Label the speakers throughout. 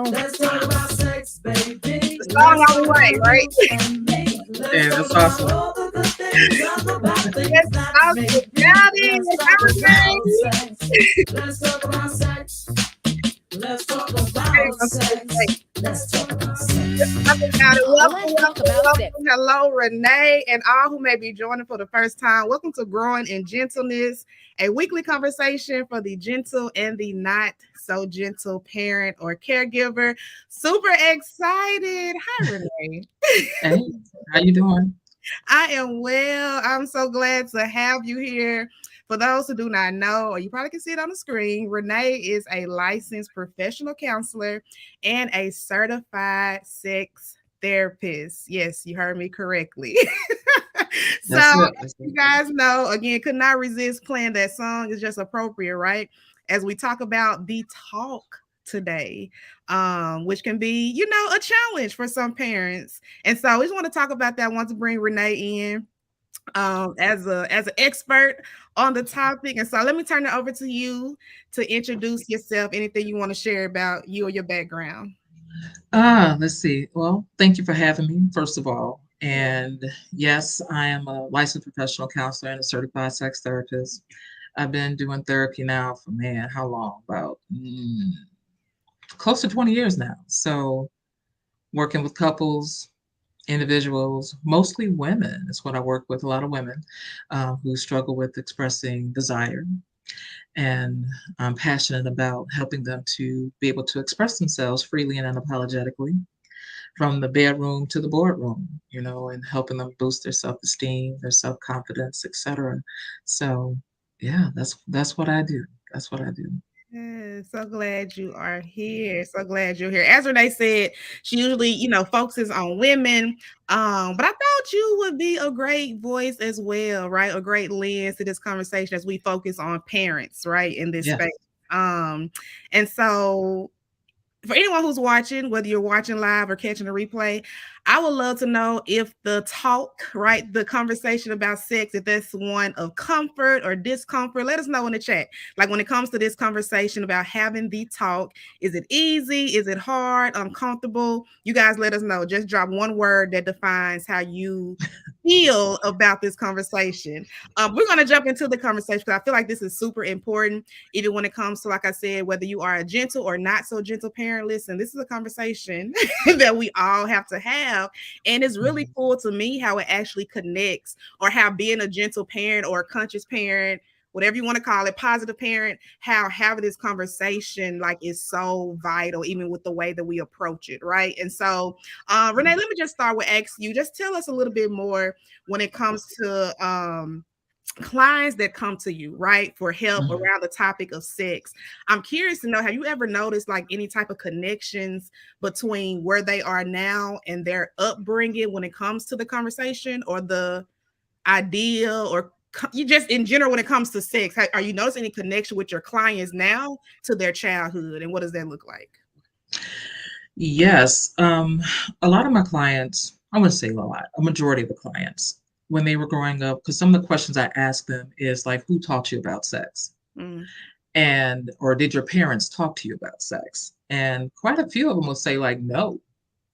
Speaker 1: Let's talk about sex, baby.
Speaker 2: The song on the way, right?
Speaker 1: Let's
Speaker 3: that's
Speaker 1: talk
Speaker 3: awesome.
Speaker 1: about all the good things. Talk about
Speaker 2: Let's
Speaker 1: things that
Speaker 2: talk
Speaker 1: make
Speaker 2: about
Speaker 1: me. Let's
Speaker 2: it.
Speaker 1: talk about
Speaker 2: Everything.
Speaker 1: sex. Let's talk about sex. Let's talk
Speaker 2: Hey,
Speaker 1: about
Speaker 2: I'm so
Speaker 1: sex.
Speaker 2: excited.
Speaker 1: Let's talk about sex.
Speaker 2: Let's talk about it. Welcome,
Speaker 4: Let's talk
Speaker 2: welcome,
Speaker 4: about sex.
Speaker 2: welcome. Hello, Renee, and all who may be joining for the first time. Welcome to Growing in Gentleness, a weekly conversation for the gentle and the not so gentle parent or caregiver. Super excited. Hi, Renee.
Speaker 3: Hey, how you doing?
Speaker 2: I am well. I'm so glad to have you here. For those who do not know, or you probably can see it on the screen, Renee is a licensed professional counselor and a certified sex therapist. Yes, you heard me correctly. So,
Speaker 3: That's it. That's
Speaker 2: you
Speaker 3: it.
Speaker 2: guys know, again, could not resist playing that song. It's just appropriate, right? As we talk about the talk today, which can be, a challenge for some parents. And so we just want to talk about that. I want to bring Renee in as an expert on the topic. And so let me turn it over to you to introduce yourself, anything you want to share about you or your background.
Speaker 3: Let's see. Well, thank you for having me, first of all. And yes, I am a licensed professional counselor and a certified sex therapist. I've been doing therapy now for, man, how long? About close to 20 years now. So working with couples, individuals, mostly women is what I work with, a lot of women who struggle with expressing desire. And I'm passionate about helping them to be able to express themselves freely and unapologetically from the bedroom to the boardroom, and helping them boost their self-esteem, their self-confidence, etc. So yeah, that's what I do. That's what I do.
Speaker 2: Yeah, so glad you are here. So glad you're here. As Renee said, she usually, focuses on women. But I thought you would be a great voice as well, right? A great lens to this conversation as we focus on parents, right, in this
Speaker 3: Yes.
Speaker 2: space. And so for anyone who's watching, whether you're watching live or catching a replay, I would love to know if the talk, right, the conversation about sex, if that's one of comfort or discomfort. Let us know in the chat. Like when it comes to this conversation about having the talk, is it easy? Is it hard? Uncomfortable? You guys let us know. Just drop one word that defines how you feel about this conversation. We're going to jump into the conversation because I feel like this is super important even when it comes to, like I said, whether you are a gentle or not so gentle parent. Listen, this is a conversation that we all have to have. And it's really
Speaker 3: Mhm.
Speaker 2: cool to me how it actually connects, or how being a gentle parent or a conscious parent, whatever you want to call it, positive parent, how having this conversation like is so vital, even with the way that we approach it, right? And so, Renee, let me just start with asking you, just tell us a little bit more when it comes to clients that come to you, right, for help
Speaker 3: Mhm.
Speaker 2: around the topic of sex. I'm curious to know, have you ever noticed like any type of connections between where they are now and their upbringing when it comes to the conversation or the idea, or you just in general when it comes to sex? Are you noticing any connection with your clients now to their childhood, and what does that look like?
Speaker 3: Yes. A lot of my clients, I wouldn't say a lot, a majority of the clients, when they were growing up, because some of the questions I ask them is like, who taught you about sex?
Speaker 2: Mm,
Speaker 3: And, or did your parents talk to you about sex? And quite a few of them will say, like, no,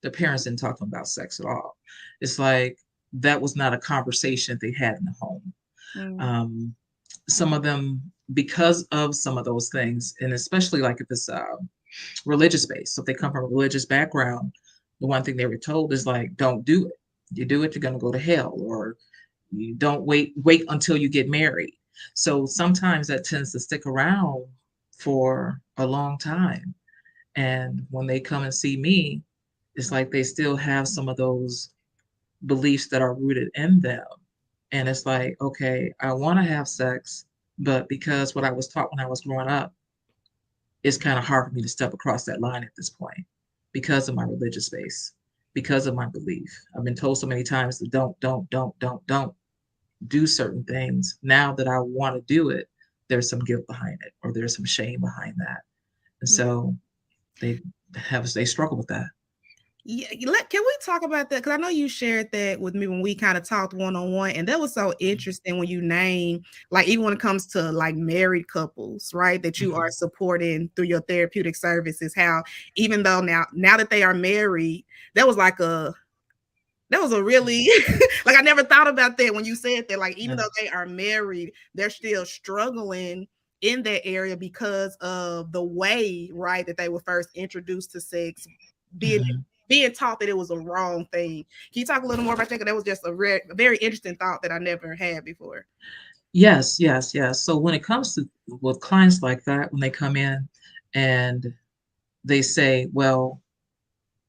Speaker 3: the parents didn't talk to them about sex at all. It's like that was not a conversation they had in the home.
Speaker 2: mm,
Speaker 3: Um, some of them, because of some of those things, and especially like if it's religious based. So if they come from a religious background, the one thing they were told is like, don't do it. You do it, you're going to go to hell, or you don't wait until you get married. So sometimes that tends to stick around for a long time. And when they come and see me, it's like they still have some of those beliefs that are rooted in them. And it's like, okay, I want to have sex, but because what I was taught when I was growing up, it's kind of hard for me to step across that line at this point because of my religious base, because of my belief. I've been told so many times to don't do certain things. Now that I want to do it, there's some guilt behind it, or there's some shame behind that. And
Speaker 2: mm.
Speaker 3: so they they struggle with that.
Speaker 2: Yeah, can we talk about that? Because I know you shared that with me when we kind of talked one-on-one, and that was so interesting when you name, like, even when it comes to like married couples, right? That you are
Speaker 3: Mhm.
Speaker 2: supporting through your therapeutic services. How even though now that they are married, that was like that was a really like I never thought about that when you said that. Like, even
Speaker 3: Yeah.
Speaker 2: though they are married, they're still struggling in that area because of the way, right, that they were first introduced to sex, being
Speaker 3: Mhm.
Speaker 2: being taught that it was a wrong thing. Can you talk a little more about that? 'Cause that was just a very interesting thought that I never had before.
Speaker 3: Yes, yes, yes. So when it comes to with clients like that, when they come in and they say, "Well,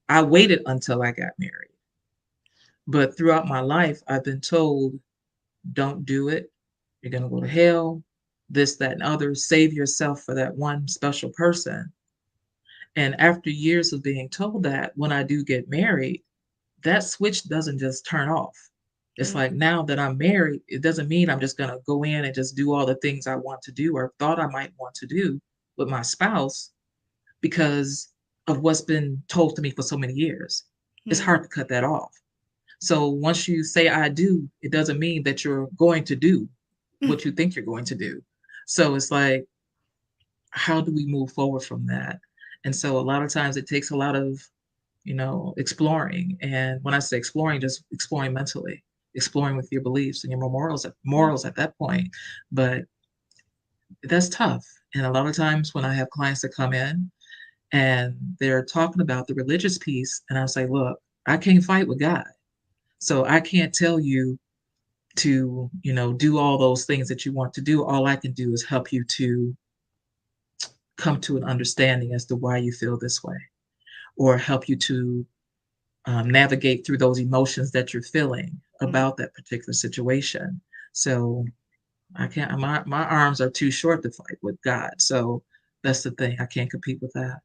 Speaker 3: I waited until I got married, but throughout my life, I've been told, don't do it. You're gonna go to hell, this, that, and other. Save yourself for that one special person." And after years of being told that, when I do get married, that switch doesn't just turn off. It's
Speaker 2: Mm,
Speaker 3: like now that I'm married, it doesn't mean I'm just gonna go in and just do all the things I want to do or thought I might want to do with my spouse because of what's been told to me for so many years. It's
Speaker 2: mm,
Speaker 3: hard to cut that off. So once you say I do, it doesn't mean that you're going to do
Speaker 2: mm,
Speaker 3: what you think you're going to do. So it's like, how do we move forward from that? And so a lot of times it takes a lot of, exploring. And when I say exploring, just exploring mentally, exploring with your beliefs and your
Speaker 2: mm,
Speaker 3: morals at that point. But that's tough. And a lot of times when I have clients that come in and they're talking about the religious piece, and I say, look, I can't fight with God. So I can't tell you to, do all those things that you want to do. All I can do is help you to come to an understanding as to why you feel this way, or help you to navigate through those emotions that you're feeling
Speaker 2: mm.
Speaker 3: about that particular situation. So I can't, my arms are too short to fight with God. So that's the thing. I can't compete with that.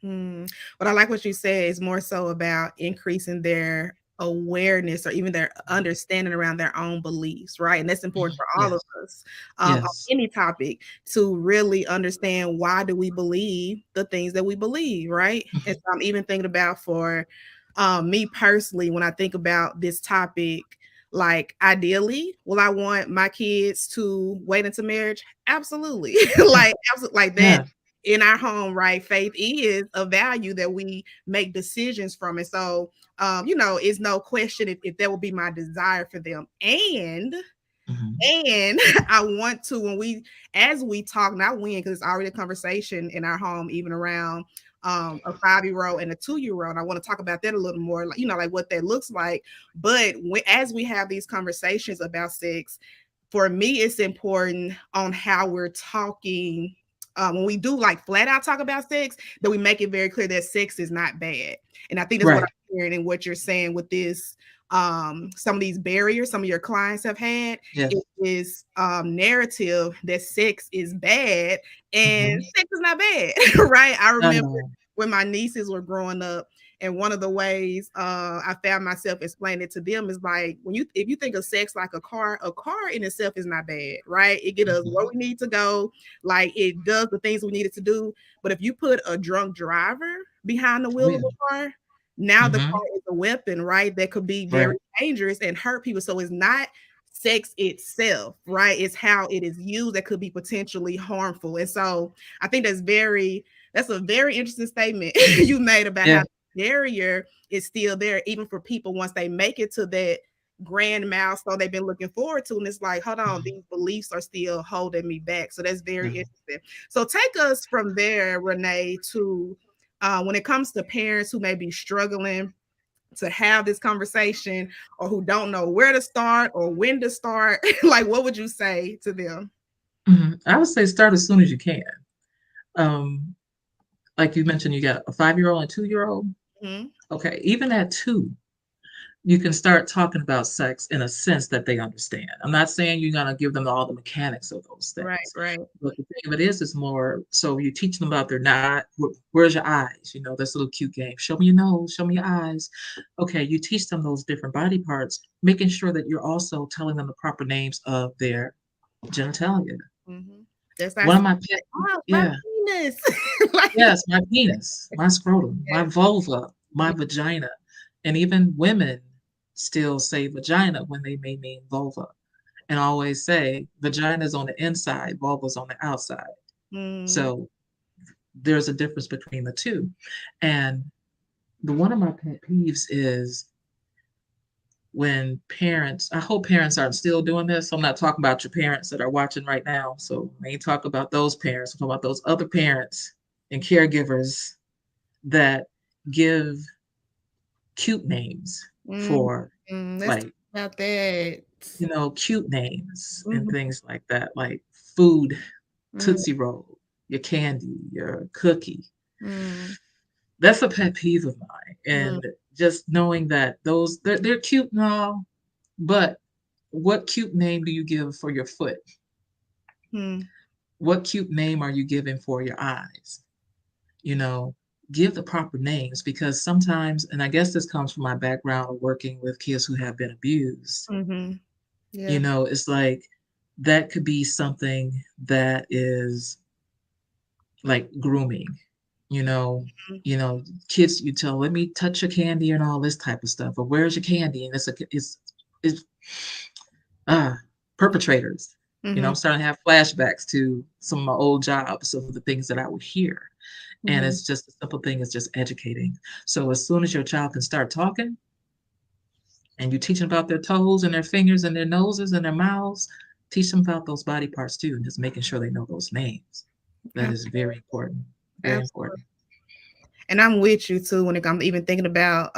Speaker 2: Hmm. But I like what you said is more so about increasing their awareness or even their understanding around their own beliefs, right? And that's important
Speaker 3: Mhm.
Speaker 2: for all of
Speaker 3: Yes.
Speaker 2: us on
Speaker 3: Yes.
Speaker 2: any topic to really understand why do we believe the things that we believe, right? And
Speaker 3: Mhm.
Speaker 2: so I'm even thinking about for me personally, when I think about this topic, like ideally, will I want my kids to wait into marriage? Absolutely. Like, absolutely, like that
Speaker 3: Yeah.
Speaker 2: in our home, right? Faith is a value that we make decisions from. And so, it's no question if that would be my desire for them.
Speaker 3: Mhm.
Speaker 2: And I want to, as we talk, not when, because it's already a conversation in our home, even around a 5-year-old and a 2-year-old. I want to talk about that a little more, like, like what that looks like. But as we have these conversations about sex, for me, it's important on how we're talking. When we do like flat out talk about sex, that we make it very clear that sex is not bad. And I think that's what
Speaker 3: Right.
Speaker 2: I'm hearing and what you're saying with this. Some of these barriers some of your clients have had is
Speaker 3: Yes.
Speaker 2: this narrative that sex is bad and
Speaker 3: Mhm.
Speaker 2: sex is not bad, right? I
Speaker 3: I
Speaker 2: remember
Speaker 3: know.
Speaker 2: when my nieces were growing up, and one of the ways I found myself explaining it to them is like if you think of sex like a car in itself is not bad, right? It gets us where
Speaker 3: Mhm.
Speaker 2: we need to go, like it does the things we need it to do. But if you put a drunk driver behind the
Speaker 3: Oh,
Speaker 2: wheel
Speaker 3: yeah.
Speaker 2: of a car, now the car
Speaker 3: Mhm.
Speaker 2: is a weapon, right? That could be
Speaker 3: Right.
Speaker 2: very dangerous and hurt people. So it's not sex itself, right? It's how it is used that could be potentially harmful. And so I think that's a very interesting statement you made about how
Speaker 3: Yeah.
Speaker 2: the barrier is still there, even for people once they make it to that grand milestone they've been looking forward to. And it's like, hold on,
Speaker 3: Mhm.
Speaker 2: these beliefs are still holding me back. So that's very
Speaker 3: Yeah.
Speaker 2: interesting. So take us from there, Renee, to when it comes to parents who may be struggling to have this conversation or who don't know where to start or when to start, like what would you say to them?
Speaker 3: Mhm. I would say start as soon as you can. Um, like you mentioned, you got a 5-year-old and 2-year-old.
Speaker 2: Mhm.
Speaker 3: Okay, even at 2, you can start talking about sex in a sense that they understand. I'm not saying you're gonna give them all the mechanics of those
Speaker 2: Right,
Speaker 3: things,
Speaker 2: right.
Speaker 3: but the thing of it is more so you teach them about their not. Where's your eyes? This little cute game. Show me your nose. Show me your eyes. Okay, you teach them those different body parts, making sure that you're also telling them the proper names of their genitalia.
Speaker 2: Mhm. That's our
Speaker 3: One of
Speaker 2: like,
Speaker 3: my pet,
Speaker 2: oh, my
Speaker 3: yeah,
Speaker 2: penis. Like,
Speaker 3: yes, my penis, my scrotum, my
Speaker 2: yes.
Speaker 3: vulva. my vagina. And even women still say vagina when they may mean vulva. And I always say vagina is on the inside, vulva is on the outside.
Speaker 2: Mm,
Speaker 3: So there's a difference between the two. And one of my pet peeves is when parents, I hope parents aren't still doing this. I'm not talking about your parents that are watching right now. So I ain't talking about those parents. I'm talking about those other parents and caregivers that give cute names
Speaker 2: mm,
Speaker 3: for,
Speaker 2: let's talk
Speaker 3: like,
Speaker 2: about that.
Speaker 3: cute names and
Speaker 2: Mhm,
Speaker 3: things like that, like food,
Speaker 2: mm,
Speaker 3: Tootsie Roll, your candy, your cookie.
Speaker 2: mm,
Speaker 3: That's a pet peeve of mine.
Speaker 2: mm,
Speaker 3: And just knowing that they're cute and all, but what cute name do you give for your foot?
Speaker 2: mm,
Speaker 3: What cute name are you giving for your eyes? You know, give the proper names, because sometimes, and I guess this comes from my background of working with kids who have been abused,
Speaker 2: mhm. Yeah.
Speaker 3: it's like that could be something that is like grooming, you know,
Speaker 2: Mhm.
Speaker 3: kids, you tell, let me touch your candy and all this type of stuff, or where's your candy? And it's uh perpetrators. I'm
Speaker 2: Mhm.
Speaker 3: starting to have flashbacks to some of my old jobs of the things that I would hear. And
Speaker 2: Mhm.
Speaker 3: it's just a simple thing, it's just educating. So as soon as your child can start talking and you teach them about their toes and their fingers and their noses and their mouths, teach them about those body parts too, and just making sure they know those names. That is very important. Very
Speaker 2: Absolutely.
Speaker 3: important.
Speaker 2: And I'm with you too when it comes even thinking about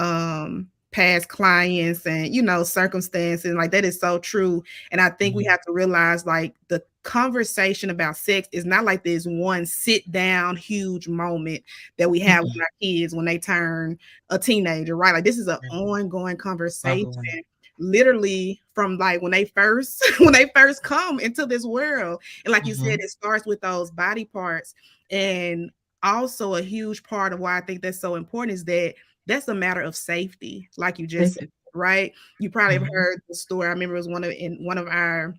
Speaker 2: past clients and circumstances. Like that is so true. And I think we
Speaker 3: Mhm.
Speaker 2: have to realize like the conversation about sex is not like this one sit down huge moment that we have with
Speaker 3: Mm-mm.
Speaker 2: our kids when they turn a teenager, right? Like this is an
Speaker 3: Right.
Speaker 2: ongoing conversation,
Speaker 3: Ongoing.
Speaker 2: literally from like when they first when they first come into this world. And like you said,
Speaker 3: Mhm.
Speaker 2: it starts with those body parts. And also a huge part of why I think that's so important is that that's a matter of safety, like you just said,
Speaker 3: Safety.
Speaker 2: right? You probably have
Speaker 3: Mhm.
Speaker 2: heard the story. I remember it was in one of our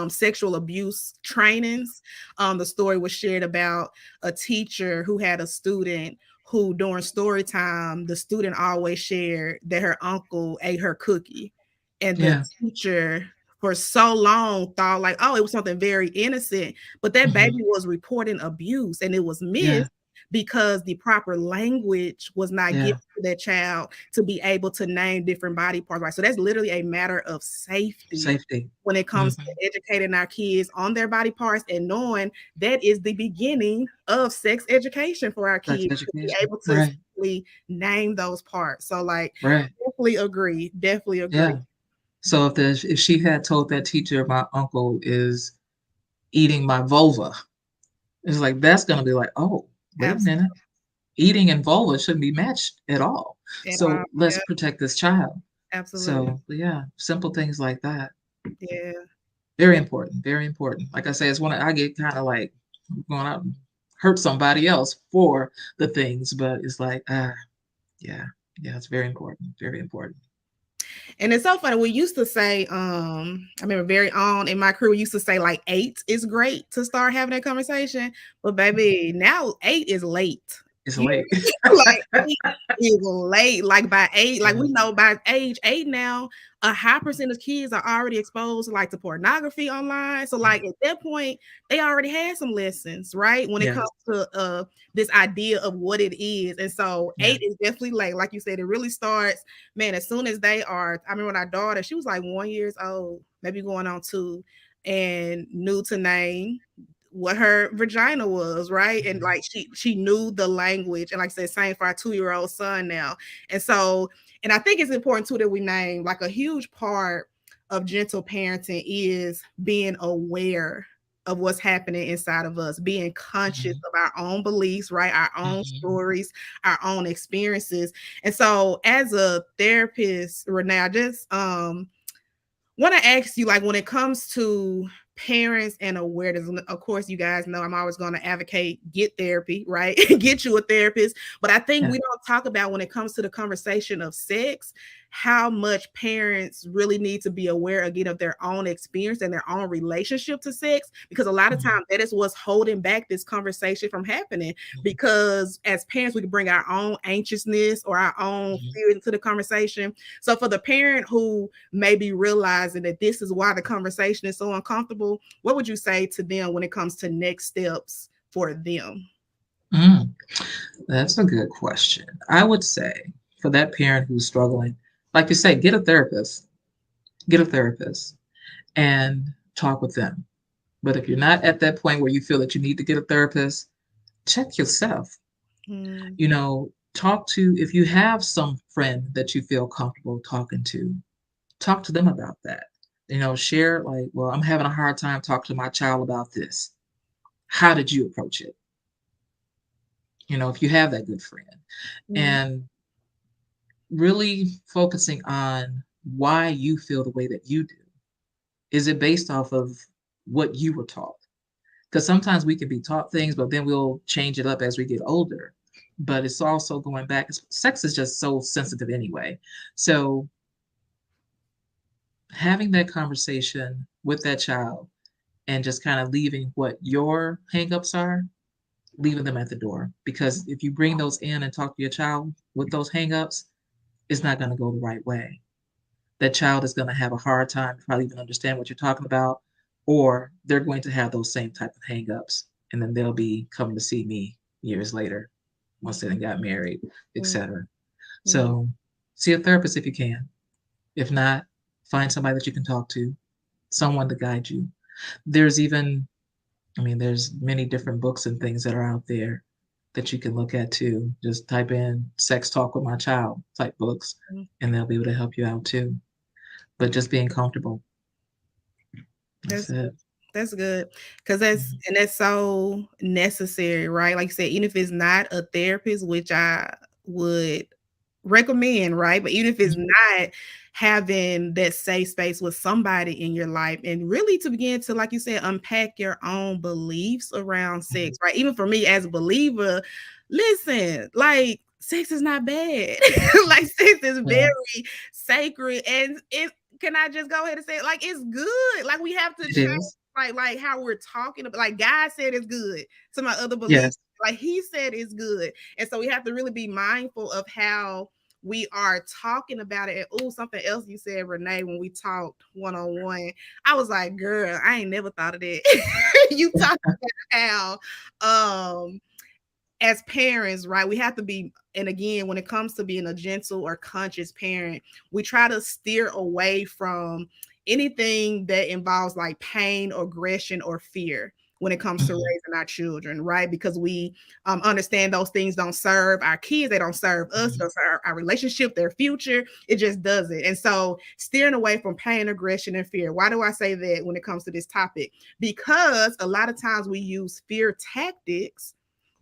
Speaker 2: sexual abuse trainings. The story was shared about a teacher who had a student who, during story time, the student always shared that her uncle ate her cookie. And the
Speaker 3: Yeah.
Speaker 2: teacher, for so long, thought like, oh, it was something very innocent. But that baby
Speaker 3: Mhm.
Speaker 2: was reporting abuse and it was
Speaker 3: Yeah.
Speaker 2: missed because the proper language was not given
Speaker 3: Yeah.
Speaker 2: to that child to be able to name different body parts. Right. So that's literally a matter of safety
Speaker 3: Safety.
Speaker 2: when it comes
Speaker 3: Mhm.
Speaker 2: to educating our kids on their body parts and knowing that is the beginning of sex education for our
Speaker 3: Sex
Speaker 2: kids to be
Speaker 3: education.
Speaker 2: able to
Speaker 3: Right.
Speaker 2: simply name those parts. So like
Speaker 3: Right.
Speaker 2: definitely agree. Definitely agree.
Speaker 3: Yeah. So if she had told that teacher my uncle is eating my vulva, it's like that's gonna be like, oh, wait a
Speaker 2: Absolutely.
Speaker 3: minute. Eating and vulva shouldn't be matched at all.
Speaker 2: At all.
Speaker 3: So let's
Speaker 2: Yeah,
Speaker 3: protect this child.
Speaker 2: absolutely.
Speaker 3: So yeah, simple things like that.
Speaker 2: Yeah.
Speaker 3: Very important. Very important. Like I say, it's when I get kind of like going out and hurt somebody else for the things, but it's like, yeah, yeah, it's very important. Very important.
Speaker 2: And it's so funny. We used to say, I remember very on in my career, we used to say like 8 is great to start having that conversation. But baby, now 8 is late.
Speaker 3: It's
Speaker 2: You
Speaker 3: late.
Speaker 2: hear me? Like 8 is late. Like by 8, like
Speaker 3: Yeah.
Speaker 2: we know by age 8 now, a high percent of kids are already exposed like to pornography online. So like at that point, they already had some lessons, right? When it
Speaker 3: Yeah.
Speaker 2: comes to this idea of what it is. And so
Speaker 3: Yeah.
Speaker 2: 8 is definitely late. Like you said, it really starts, man, as soon as they are. I remember when our daughter, she was like 1 years old, maybe going on 2, and knew to name what her vagina was, right? And
Speaker 3: Mhm.
Speaker 2: like she knew the language. And like I said, same for our 2-year-old son now. And so, and I think it's important too that we name like a huge part of gentle parenting is being aware of what's happening inside of us, being conscious
Speaker 3: Mhm.
Speaker 2: of our own beliefs, right? Our own
Speaker 3: Mhm.
Speaker 2: stories, our own experiences. And so as a therapist, Renee, I just want to ask you, like, when it comes to parents and awareness, of course, you guys know I'm always going to advocate get therapy, right? Get you a therapist. But I think
Speaker 3: Yeah.
Speaker 2: we don't talk about when it comes to the conversation of sex, how much parents really need to be aware again of their own experience and their own relationship to sex, because a lot of
Speaker 3: Mhm.
Speaker 2: times that is what's holding back this conversation from happening. Because as parents, we can bring our own anxiousness or our own
Speaker 3: Mhm.
Speaker 2: fear into the conversation. So for the parent who may be realizing that this is why the conversation is so uncomfortable, what would you say to them when it comes to next steps for them?
Speaker 3: Mm, that's a good question. I would say for that parent who's struggling, like you say, get a therapist and talk with them. But if you're not at that point where you feel that you need to get a therapist, check yourself.
Speaker 2: Mm,
Speaker 3: Talk to, if you have some friend that you feel comfortable talking to, talk to them about that. Share, like, well, I'm having a hard time talking to my child about this. How did you approach it? If you have that good friend.
Speaker 2: mm,
Speaker 3: And really focusing on why you feel the way that you do. Is it based off of what you were taught? Because sometimes we can be taught things, but then we'll change it up as we get older. But it's also going back. Sex is just so sensitive anyway. So having that conversation with that child and just kind of leaving what your hangups are, leaving them at the door. Because if you bring those in and talk to your child with those hangups, it's not going to go the right way. That child is going to have a hard time to probably even understand what you're talking about, or they're going to have those same type of hangups, and then they'll be coming to see me years later once they done got married,
Speaker 2: mm,
Speaker 3: etc.
Speaker 2: mm.
Speaker 3: So see a therapist if you can. If not, find somebody that you can talk to, someone to guide you. There's even, there's many different books and things that are out there that you can look at too. Just type in sex talk with my child type books,
Speaker 2: Mm.
Speaker 3: and they'll be able to help you out too. But just being comfortable. That's
Speaker 2: That's
Speaker 3: it.
Speaker 2: That's good, because that's so necessary, right? Like you said, even if it's not a therapist, which I would recommend, right? But even if it's
Speaker 3: Mhm,
Speaker 2: not, having that safe space with somebody in your life and really to begin to, like you said, unpack your own beliefs around
Speaker 3: mhm.
Speaker 2: sex, right? Even for me as a believer, listen, like sex is not bad. Like sex is
Speaker 3: Yeah,
Speaker 2: very sacred, and it can I just go ahead and say it? Like it's good. Like we have to
Speaker 3: it
Speaker 2: change
Speaker 3: is.
Speaker 2: like how we're talking about. Like God said it's good to my other beliefs.
Speaker 3: Yes.
Speaker 2: Like He said it's good, and so we have to really be mindful of how we are talking about it. And oh, something else you said, Renee, when we talked one on one, I was like, girl, I ain't never thought of that. You talked about how as parents, right, we have to be, and again, when it comes to being a gentle or conscious parent, we try to steer away from anything that involves like pain, aggression, or fear when it comes to
Speaker 3: Mhm,
Speaker 2: raising our children, right? Because we understand those things don't serve our kids, they don't serve us,
Speaker 3: mhm,
Speaker 2: don't serve our relationship, their future. It just doesn't. And so, steering away from pain, aggression, and fear. Why do I say that when it comes to this topic? Because a lot of times we use fear tactics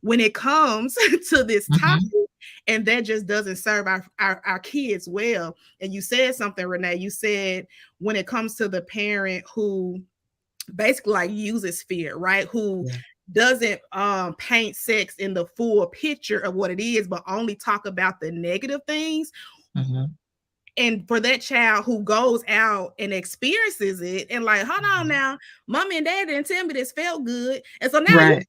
Speaker 2: when it comes to this topic,
Speaker 3: mhm.
Speaker 2: and that just doesn't serve our kids well. And you said something, Renee. You said when it comes to the parent who basically like uses fear, right? Who
Speaker 3: Yeah.
Speaker 2: doesn't paint sex in the full picture of what it is, but only talk about the negative things.
Speaker 3: Mhm,
Speaker 2: And for that child who goes out and experiences it and like, hold on
Speaker 3: mhm.
Speaker 2: now, mommy and dad didn't tell me this felt good. And so now you
Speaker 3: Right.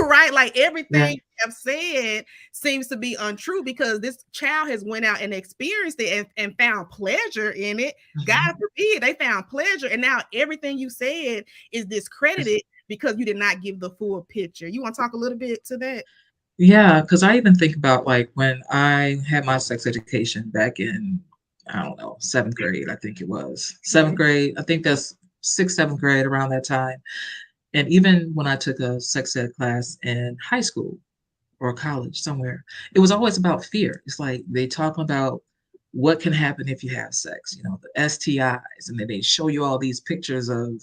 Speaker 2: right? Like everything
Speaker 3: Right.
Speaker 2: you have said seems to be untrue because this child has went out and experienced it and found pleasure in it. God
Speaker 3: Mhm.
Speaker 2: forbid they found pleasure. And now everything you said is
Speaker 3: It's
Speaker 2: discredited because you did not give the full picture. You want to talk a little bit to that?
Speaker 3: Yeah, because I even think about, like, when I had my sex education back in, I don't know, 7th grade, I think it was. 7th
Speaker 2: Mhm.
Speaker 3: grade, I think that's 6th, 7th grade, around that time. And even when I took a sex ed class in high school or college somewhere, it was always about fear. It's like they talk about what can happen if you have sex, the STIs, and then they show you all these pictures of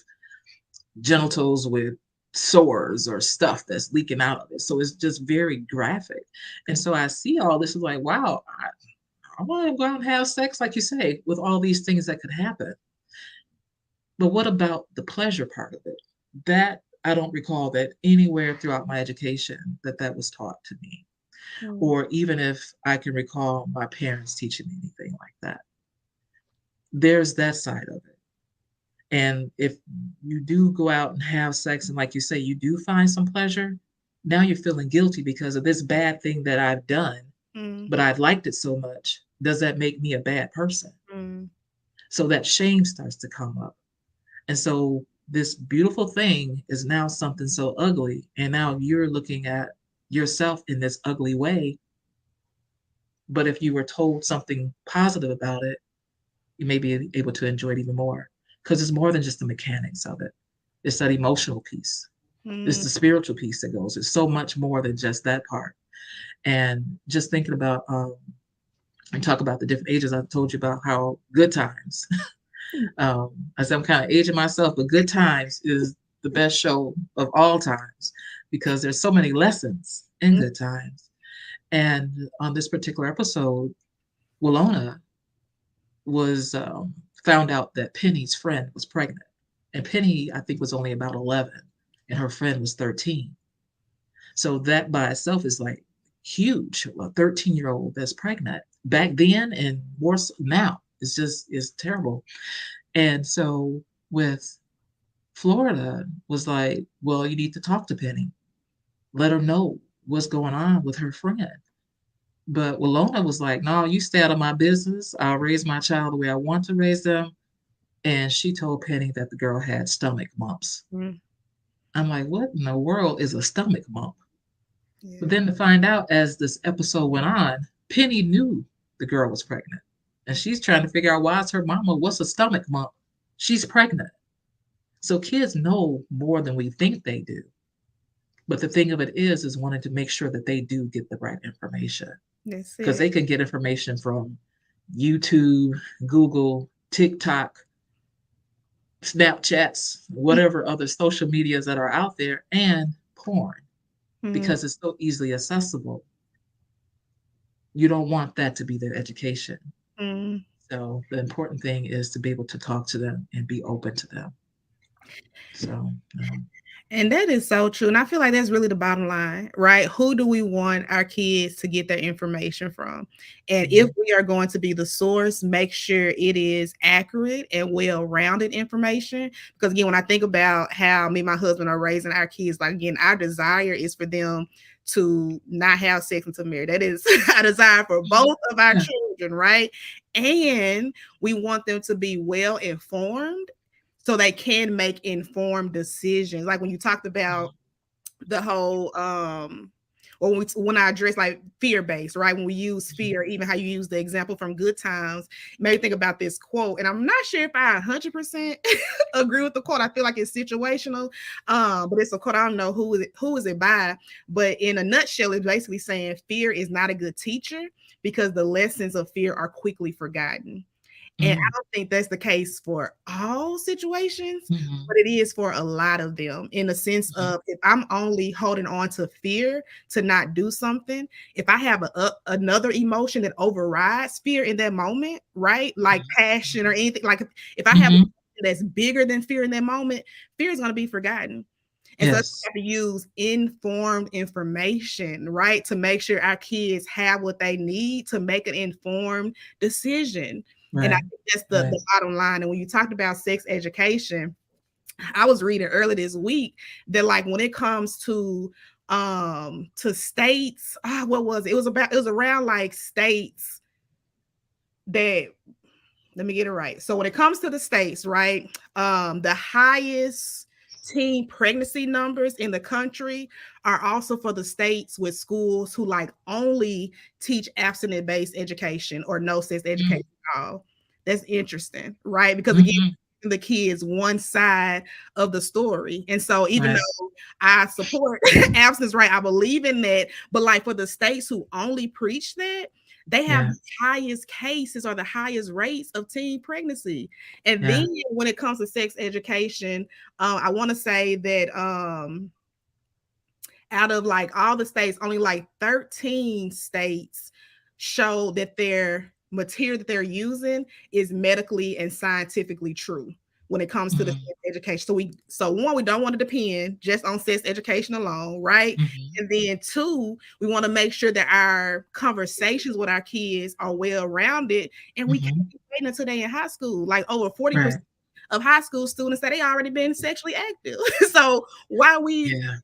Speaker 3: genitals with sores or stuff that's leaking out of it. So it's just very graphic. And so I see all this is like, wow, I want to go out and have sex, like you say, with all these things that could happen. But what about the pleasure part of it? That I don't recall that anywhere throughout my education that was taught to me,
Speaker 2: Mm,
Speaker 3: or even if I can recall my parents teaching me anything like that. there's that side of it. And if you do go out and have sex, and like you say, you do find some pleasure, now you're feeling guilty because of this bad thing that I've done,
Speaker 2: Mm,
Speaker 3: but I've liked it so much. Does that make me a bad person?
Speaker 2: mm,
Speaker 3: So that shame starts to come up. And so this beautiful thing is now something so ugly. And now you're looking at yourself in this ugly way. But if you were told something positive about it, you may be able to enjoy it even more because it's more than just the mechanics of it. It's that emotional piece. It's
Speaker 2: mm,
Speaker 3: the spiritual piece that goes. It's so much more than just that part. And just thinking about and talk about the different ages. I told you about how Good Times. As I'm kind of aging myself, but Good Times is the best show of all times because there's so many lessons in
Speaker 2: mm,
Speaker 3: Good Times. And on this particular episode, Willona was found out that Penny's friend was pregnant, and Penny I think was only about 11, and her friend was 13. So that by itself is like huge. A 13-year-old that's pregnant back then and more so now. It's just is terrible. And so with Florida was like, well, you need to talk to Penny. Let her know what's going on with her friend. But Willona was like, no, you stay out of my business. I'll raise my child the way I want to raise them. And she told Penny that the girl had stomach bumps.
Speaker 2: mm.
Speaker 3: I'm like, what in the world is a stomach bump? But
Speaker 2: Yeah.
Speaker 3: then to find out as this episode went on, Penny knew the girl was pregnant. And she's trying to figure out why is her mama, what's a stomach bump? She's pregnant. So kids know more than we think they do. But the thing of it is wanting to make sure that they do get the right information
Speaker 2: That's
Speaker 3: because
Speaker 2: it.
Speaker 3: they can get information from YouTube, Google, TikTok, Snapchats, whatever other social medias that are out there, and porn
Speaker 2: Mm,
Speaker 3: because it's so easily accessible. You don't want that to be their education.
Speaker 2: mm.
Speaker 3: So the important thing is to be able to talk to them and be open to them. So,
Speaker 2: And that is so true. And I feel like that's really the bottom line, right? Who do we want our kids to get their information from? And if
Speaker 3: mhm,
Speaker 2: we are going to be the source, make sure it is accurate and well-rounded information. Because again, when I think about how me and my husband are raising our kids, like again, our desire is for them to not have sex until married. That is our desire for both of our
Speaker 3: yeah,
Speaker 2: children, right? And we want them to be well informed so they can make informed decisions. Like when you talked about the whole when I address like fear based, right? When we use
Speaker 3: mhm,
Speaker 2: fear, even how you use the example from Good Times, made me think about this quote. And I'm not sure if I 100% agree with the quote. I feel like it's situational, but it's a quote. I don't know who is it by, but in a nutshell, it's basically saying fear is not a good teacher because the lessons of fear are quickly forgotten. And I
Speaker 3: mhm,
Speaker 2: don't think that's the case for all situations,
Speaker 3: mhm,
Speaker 2: but it is for a lot of them in the sense
Speaker 3: mhm,
Speaker 2: of if I'm only holding on to fear to not do something, if I have another emotion that overrides fear in that moment, right? Like passion or anything, like if I have
Speaker 3: mhm.
Speaker 2: that's bigger than fear in that moment, fear is going to be forgotten. And so we
Speaker 3: Yes,
Speaker 2: have to use informed information, right? To make sure our kids have what they need to make an informed decision. And I
Speaker 3: right,
Speaker 2: think that's
Speaker 3: right.
Speaker 2: the bottom line. And when you talked about sex education, I was reading earlier this week that like when it comes to states, what was it? It was around like states that let me get it right. So when it comes to the states, right, the highest teen pregnancy numbers in the country are also for the states with schools who like only teach abstinence-based education or no sex education
Speaker 3: Mm,
Speaker 2: at all. That's interesting, right? Because again,
Speaker 3: mhm,
Speaker 2: the kids one side of the story. And so even
Speaker 3: right.
Speaker 2: though I support abstinence, right, I believe in that, but like for the states who only preach that, they have
Speaker 3: Yeah,
Speaker 2: the highest cases or the highest rates of teen pregnancy. And then
Speaker 3: yeah.
Speaker 2: when it comes to sex education, I want to say that out of like all the states, only like 13 states show that their material that they're using is medically and scientifically true. when it comes to the
Speaker 3: Mhm.
Speaker 2: sex education. So one, we don't want to depend just on sex education alone, right?
Speaker 3: Mhm.
Speaker 2: And then two, we want to make sure that our conversations with our kids are well rounded, and we can't
Speaker 3: Mhm.
Speaker 2: be waiting until they're in high school. Like over 40%
Speaker 3: Right.
Speaker 2: of high school students say they already been sexually active. So why we
Speaker 3: Yeah.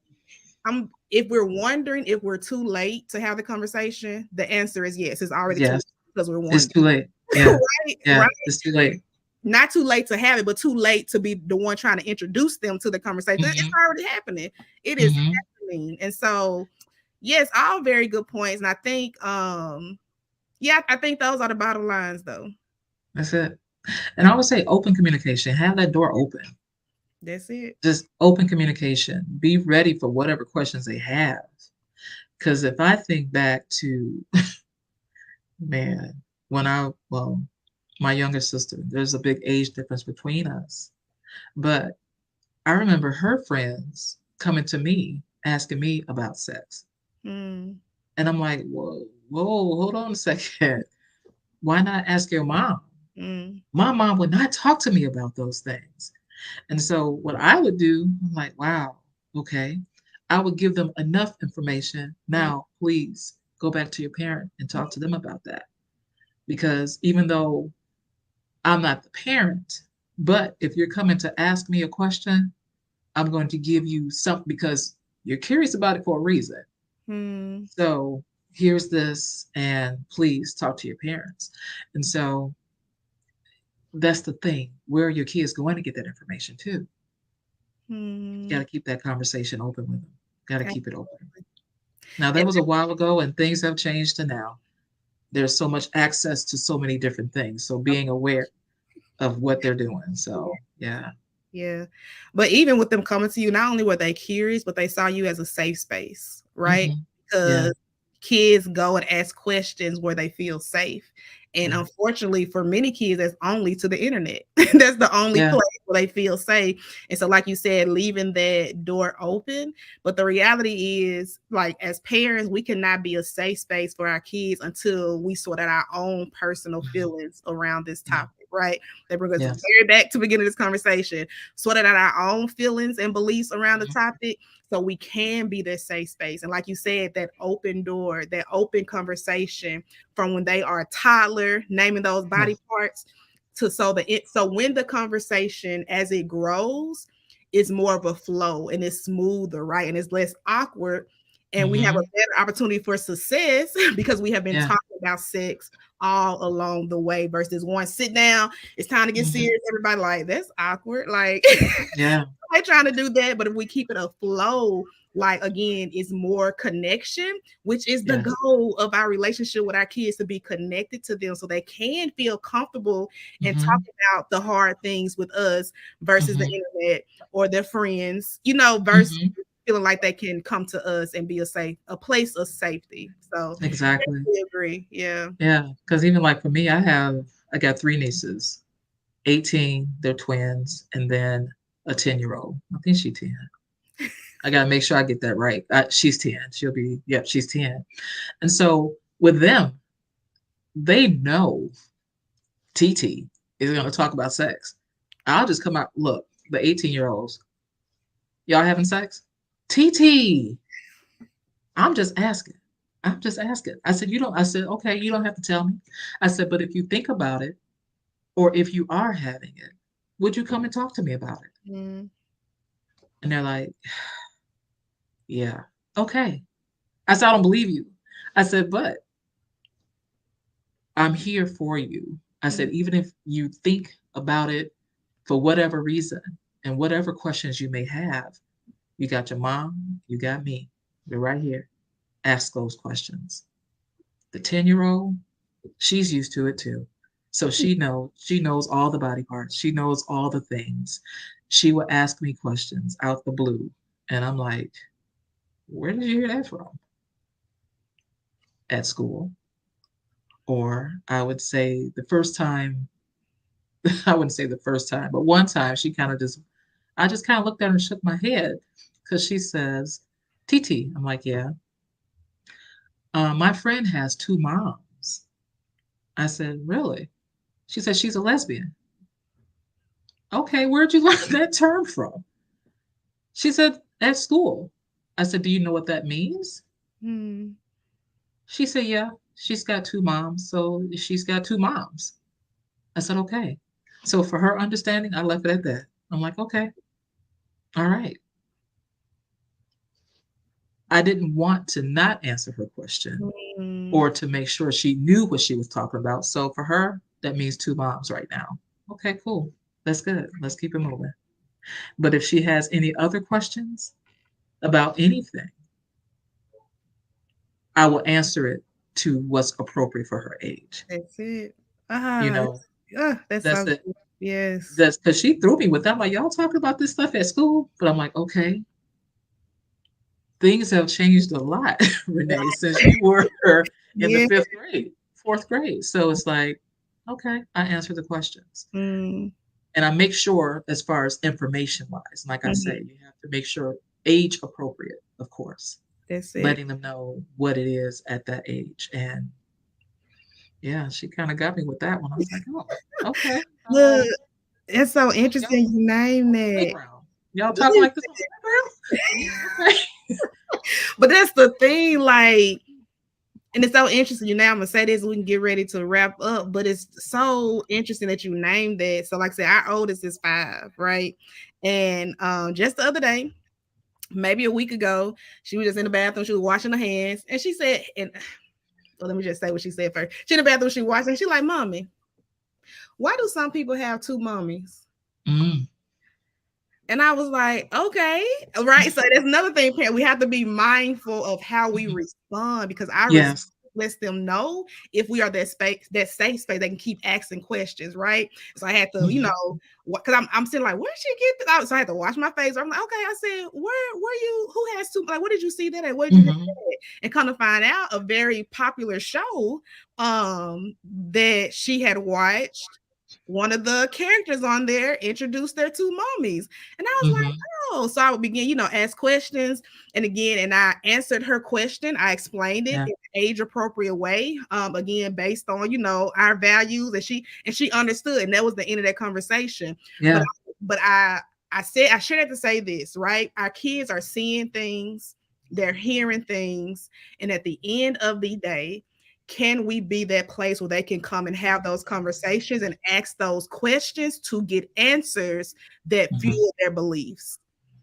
Speaker 2: if we're wondering if we're too late to have the conversation, the answer is yes, it's already too
Speaker 3: Yes.
Speaker 2: late because we're
Speaker 3: It's
Speaker 2: wondering.
Speaker 3: too late. Yeah.
Speaker 2: Right,
Speaker 3: Yeah.
Speaker 2: right.
Speaker 3: It's too late.
Speaker 2: Not too late to have it, but too late to be the one trying to introduce them to the conversation. It's
Speaker 3: Mhm.
Speaker 2: already happening. It is
Speaker 3: Mhm.
Speaker 2: happening. And so, yes, all very good points. And I think, yeah, I think those are the bottom lines, though.
Speaker 3: That's it. And I would say open communication. Have that door open.
Speaker 2: That's it.
Speaker 3: Just open communication. Be ready for whatever questions they have. Because if I think back to, man, well, my younger sister, there's a big age difference between us. But I remember her friends coming to me asking me about sex.
Speaker 2: Mm,
Speaker 3: And I'm like, whoa, hold on a second. Why not ask your mom?
Speaker 2: mm,
Speaker 3: My mom would not talk to me about those things. And so what I would do, I'm like, wow, okay. I would give them enough information.
Speaker 2: mm,
Speaker 3: Now, please go back to your parent and talk to them about that. Because even though I'm not the parent, but if you're coming to ask me a question, I'm going to give you something because you're curious about it for a reason.
Speaker 2: mm,
Speaker 3: So here's this, and please talk to your parents. And so that's the thing. Where are your kids going to get that information too? Got
Speaker 2: mm.
Speaker 3: to keep that conversation open with them. Got to keep it open.
Speaker 2: Absolutely.
Speaker 3: Now, that
Speaker 2: And
Speaker 3: was a while ago, and things have changed to now. There's so much access to so many different things. So being aware of what they're doing. So yeah.
Speaker 2: yeah. But even with them coming to you, not only were they curious, but they saw you as a safe space, right?
Speaker 3: Hmm. Yeah.
Speaker 2: Because kids go and ask questions where they feel safe. And
Speaker 3: Yeah.
Speaker 2: unfortunately, for many kids, that's only to the internet. That's the only
Speaker 3: Yeah.
Speaker 2: place where they feel safe. And so, like you said, leaving that door open. But the reality is, like, as parents, we cannot be a safe space for our kids until we sort out our own personal
Speaker 3: Mhm.
Speaker 2: feelings around this
Speaker 3: Yeah.
Speaker 2: topic, right? That brings us
Speaker 3: Yes.
Speaker 2: very back to the beginning of this conversation, sorting out our own feelings and beliefs around the
Speaker 3: Mhm.
Speaker 2: topic so we can be this safe space. And like you said, that open door, that open conversation from when they are a toddler, naming those body
Speaker 3: Yes.
Speaker 2: parts to so when the conversation as it grows is more of a flow and it's smoother, right? And it's less awkward. And we have a
Speaker 3: Hmm.
Speaker 2: better opportunity for success because we have been
Speaker 3: Yeah.
Speaker 2: talking about sex all along the way versus one sit down, it's time to get
Speaker 3: Hmm.
Speaker 2: serious. Everybody like, that's awkward. Like
Speaker 3: Yeah.
Speaker 2: I trying to do that, but if we keep it a flow, like again, it's more connection, which is the
Speaker 3: Yes.
Speaker 2: goal of our relationship with our kids to be connected to them so they can feel comfortable and talk
Speaker 3: Hmm.
Speaker 2: about the hard things with us versus the
Speaker 3: Hmm.
Speaker 2: internet or their friends, versus
Speaker 3: Hmm.
Speaker 2: feeling like they can come to us and be a place of safety. So
Speaker 3: Exactly.
Speaker 2: I agree. Yeah.
Speaker 3: Yeah. Because even like for me, I got three nieces, 18, they're twins, and then a 10-year-old. I think she's 10. I got to make sure I get that right. She's 10. Yep, she's 10. And so with them, they know TT is going to talk about sex. I'll just come out, look, the 18-year-olds, y'all having sex? TT, I'm just asking. I'm just asking. I said, okay, you don't have to tell me. I said, but if you think about it, or if you are having it, would you come and talk to me about it?
Speaker 2: Mm,
Speaker 3: And they're like, yeah, okay. I said, I don't believe you. I said, but I'm here for you. I
Speaker 2: mm,
Speaker 3: said, even if you think about it for whatever reason and whatever questions you may have, you got your mom, you got me. We're right here. Ask those questions. The 10-year-old, she's used to it too. So she knows all the body parts. She knows all the things. She will ask me questions out the blue. And I'm like, where did you hear that from? At school. Or I would say the first time, I wouldn't say the first time, but one time I just kind of looked at her and shook my head because she says, TT. I'm like, yeah. My friend has two moms. I said, really? She said she's a lesbian. Okay, where'd you learn that term from? She said, at school. I said, do you know what that means?
Speaker 2: Hmm.
Speaker 3: She said, yeah, she's got two moms, so she's got two moms. I said, okay. So for her understanding, I left it at that. I'm like, okay, all right. I didn't want to not answer her question
Speaker 2: Hmm.
Speaker 3: or to make sure she knew what she was talking about. So for her, that means two moms right now. Okay, cool. That's good. Let's keep it moving. But if she has any other questions about anything, I will answer it to what's appropriate for her age.
Speaker 2: That's it.
Speaker 3: You
Speaker 2: Ah,
Speaker 3: know,
Speaker 2: that's
Speaker 3: that's
Speaker 2: so
Speaker 3: it.
Speaker 2: good. Yes.
Speaker 3: That's because she threw me with that. I'm like, y'all talking about this stuff at school? But I'm like, okay, things have changed a lot, Renee, since you were in the
Speaker 2: Yeah.
Speaker 3: fifth grade, fourth grade. So it's like, okay, I answer the questions.
Speaker 2: Mm,
Speaker 3: And I make sure, as far as information wise, like I
Speaker 2: mhm.
Speaker 3: say, you have to make sure age appropriate, of course,
Speaker 2: That's it.
Speaker 3: letting them know what it is at that age. And yeah, she kind of got me with that one. I was like, oh, okay.
Speaker 2: Look, it's so
Speaker 3: Y'all
Speaker 2: interesting you name
Speaker 3: on the
Speaker 2: that.
Speaker 3: playground. Y'all talking like this on the playground? Okay.
Speaker 2: But that's the thing, like, and it's so interesting. You now I'm gonna say this, we can get ready to wrap up. But it's so interesting that you named that. So, like I said, our oldest is 5, right? And just the other day, maybe a week ago, she was just in the bathroom, she was washing her hands, and she said, and well, let me just say what she said first. She in the bathroom, she washing, she like, Mommy, why do some people have two mommies?
Speaker 3: Mm,
Speaker 2: And I was like, okay, right. So that's another thing, parent. We have to be mindful of how we
Speaker 3: mhm.
Speaker 2: respond because our response
Speaker 3: Yes.
Speaker 2: lets them know if we are that space, that safe space, they can keep asking questions, right? So I had to,
Speaker 3: Mhm,
Speaker 2: because I'm sitting like, where did she get this out? So I had to wash my face. I'm like, okay, I said, where you, who has two, like, what did you see that at? What did you have
Speaker 3: mhm,
Speaker 2: that at? And kind of find out a very popular show that she had watched. One of the characters on there introduced their two mommies. And I was like,
Speaker 3: mhm.
Speaker 2: oh, so I would begin, ask questions. And again, and I answered her question. I explained it
Speaker 3: Yeah.
Speaker 2: in an age appropriate way. Again, based on, our values. And she understood. And that was the end of that conversation. But
Speaker 3: Yeah.
Speaker 2: I shared it to say this, right? Our kids are seeing things, they're hearing things, and at the end of the day, can we be that place where they can come and have those conversations and ask those questions to get answers that
Speaker 3: Mhm.
Speaker 2: fuel their beliefs?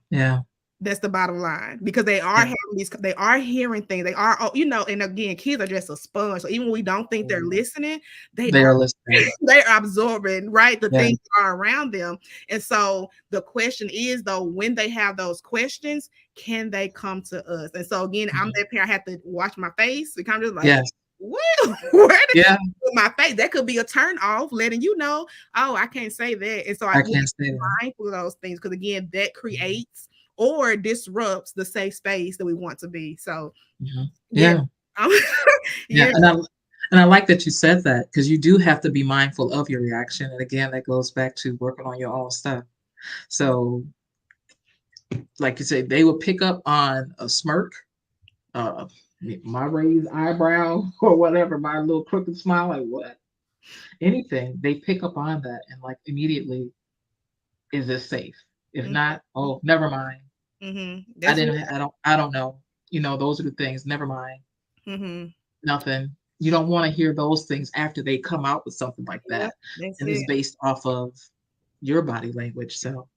Speaker 3: Yeah.
Speaker 2: That's the bottom line because they are
Speaker 3: Yeah.
Speaker 2: having they are hearing things. They are, and again, kids are just a sponge. So even when we don't think they're listening, they
Speaker 3: They
Speaker 2: are
Speaker 3: are listening.
Speaker 2: they're absorbing, right, the
Speaker 3: Yeah.
Speaker 2: things that are around them. And so the question is, though, when they have those questions, can they come to us? And so again, I'm
Speaker 3: Mhm.
Speaker 2: that parent. I have to watch my face because I'm just like,
Speaker 3: Yes.
Speaker 2: well, where did
Speaker 3: Yeah.
Speaker 2: my face? That could be a turn off, letting you know, oh, I can't say that. And so
Speaker 3: I
Speaker 2: we
Speaker 3: can't say
Speaker 2: be
Speaker 3: that.
Speaker 2: mindful of those things because again, that
Speaker 3: Mhm,
Speaker 2: creates or disrupts the safe space that we want to be. So
Speaker 3: mhm.
Speaker 2: yeah.
Speaker 3: Yeah.
Speaker 2: um,
Speaker 3: Yeah.
Speaker 2: yeah.
Speaker 3: And I like that you said that because you do have to be mindful of your reaction. And again, that goes back to working on your own stuff. So, like you said, they will pick up on a smirk, uh, my raised eyebrow, or whatever, my little crooked smile, like what? Anything, they pick up on that and like immediately, is this safe? If not, oh, never mind.
Speaker 2: That's real.
Speaker 3: I don't know. Those are the things. Never mind.
Speaker 2: Mm-hmm.
Speaker 3: Nothing. You don't want to hear those things after they come out with something like
Speaker 2: Yep,
Speaker 3: that.
Speaker 2: that's
Speaker 3: And it's
Speaker 2: it.
Speaker 3: based off of your body language. So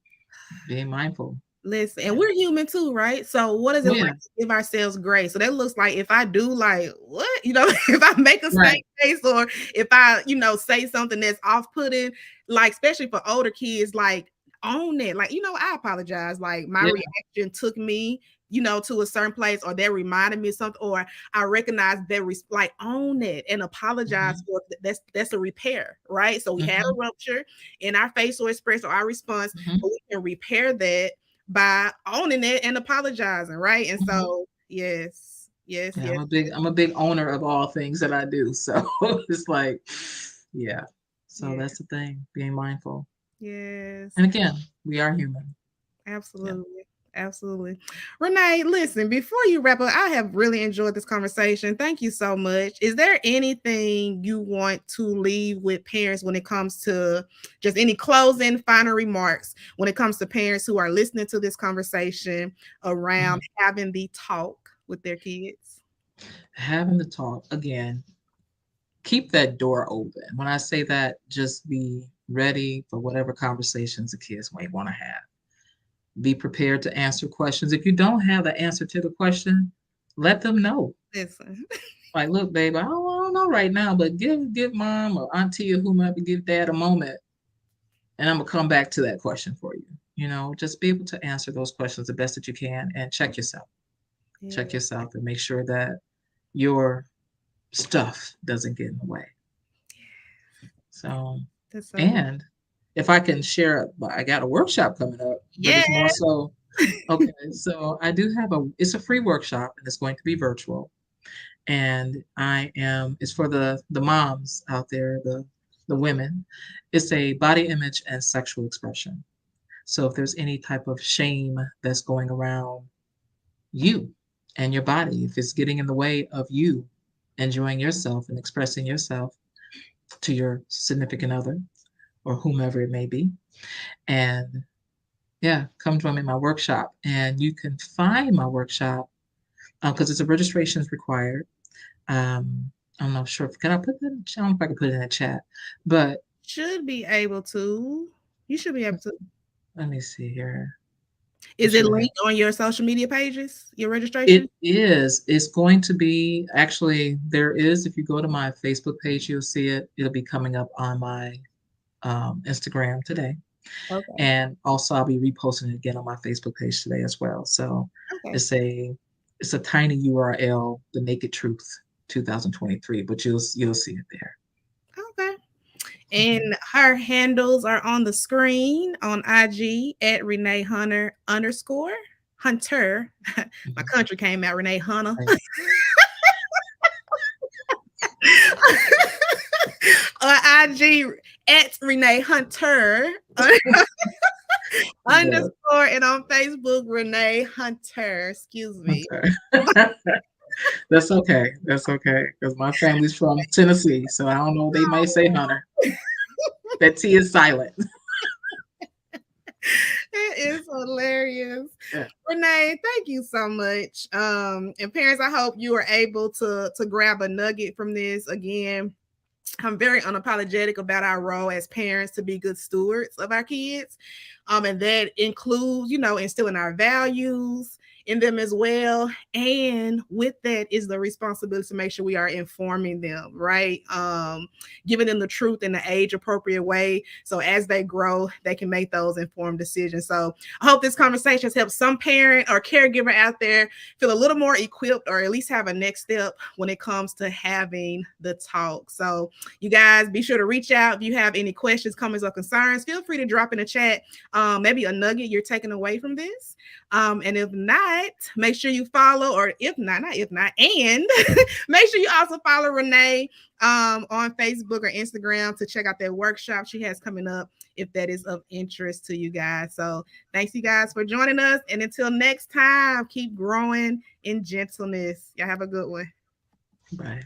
Speaker 3: being mindful.
Speaker 2: Listen, and
Speaker 3: Yeah.
Speaker 2: we're human too, right? So what is it
Speaker 3: Oh
Speaker 2: like
Speaker 3: yeah.
Speaker 2: to give ourselves grace? So that looks like if I do like what, if I make a
Speaker 3: Right.
Speaker 2: stank face or if I, say something that's off-putting, like especially for older kids, like own it. Like, I apologize. Like my
Speaker 3: Yeah.
Speaker 2: reaction took me, to a certain place, or that reminded me of something, or I recognize that like own it and apologize
Speaker 3: Hmm.
Speaker 2: for that's a repair, right? So we had a
Speaker 3: Hmm.
Speaker 2: rupture in our facial expression or our response,
Speaker 3: Hmm.
Speaker 2: but we can repair that by owning it and apologizing, right? And
Speaker 3: Hmm.
Speaker 2: so, yes, yes,
Speaker 3: Yeah,
Speaker 2: yes,
Speaker 3: I'm a big owner of all things that I do. So it's like, yeah. So
Speaker 2: yes,
Speaker 3: that's the thing, being mindful.
Speaker 2: yes,
Speaker 3: And again, we are human. Yeah.
Speaker 2: absolutely. Absolutely. Renee, listen, before you wrap up, I have really enjoyed this conversation. Thank you so much. Is there anything you want to leave with parents when it comes to just any closing final remarks when it comes to parents who are listening to this conversation around having the talk with their kids?
Speaker 3: Having the talk again, keep that door open. When I say that, just be ready for whatever conversations the kids might want to have. Be prepared to answer questions. If you don't have the answer to the question, let them know.
Speaker 2: Listen.
Speaker 3: Like, look, babe, I don't know right now, but give mom or auntie or whomever, give dad a moment, and I'm gonna come back to that question for you. Just be able to answer those questions the best that you can, and check yourself. Check
Speaker 2: Yeah.
Speaker 3: yourself and make sure that your stuff doesn't get in the way. So,
Speaker 2: That's so good.
Speaker 3: and if I can share, I got a workshop coming up, but
Speaker 2: Yeah.
Speaker 3: it's more so, okay, so I do have it's a free workshop and it's going to be virtual. And it's for the moms out there, the women. It's a body image and sexual expression. So if there's any type of shame that's going around you and your body, if it's getting in the way of you enjoying yourself and expressing yourself to your significant other or whomever it may be. And yeah, come join me in my workshop. And you can find my workshop because it's a registration is required. I'm not sure. Can I put that in the chat? I don't know if I can put it in the chat. But
Speaker 2: Should be able to. You should be able to.
Speaker 3: let me see here.
Speaker 2: Is it linked on your social media pages, your registration?
Speaker 3: It is. It's going to be actually there is. If you go to my Facebook page, you'll see it. It'll be coming up on my Instagram today.
Speaker 2: Okay.
Speaker 3: And also I'll be reposting it again on my Facebook page today as well. So
Speaker 2: Okay.
Speaker 3: it's a tiny URL, The Naked Truth 2023, but you'll see it there.
Speaker 2: Okay. And her handles are on the screen on IG at Renea Hunter _ Hunter. My country came out, Renea Hunter. On IG at Renea Hunter _ and on Facebook, Renea Hunter. Excuse me.
Speaker 3: Okay. That's okay. That's okay. Because my family's from Tennessee, so I don't know. They might say Hunter. That T is silent.
Speaker 2: It is hilarious.
Speaker 3: Yeah.
Speaker 2: Renee, thank you so much. And parents, I hope you are able to grab a nugget from this. Again, I'm very unapologetic about our role as parents to be good stewards of our kids. And that includes, instilling our values in them as well. And with that is the responsibility to make sure we are informing them, right? Giving them the truth in the age appropriate way. So as they grow, they can make those informed decisions. So I hope this conversation has helped some parent or caregiver out there feel a little more equipped or at least have a next step when it comes to having the talk. So you guys be sure to reach out if you have any questions, comments, or concerns. Feel free to drop in the chat maybe a nugget you're taking away from this. And if not, make sure you follow, or and make sure you also follow Renee on Facebook or Instagram to check out that workshop she has coming up if that is of interest to you guys. So thanks you guys for joining us. And until next time, keep growing in gentleness. Y'all have a good one.
Speaker 3: Bye.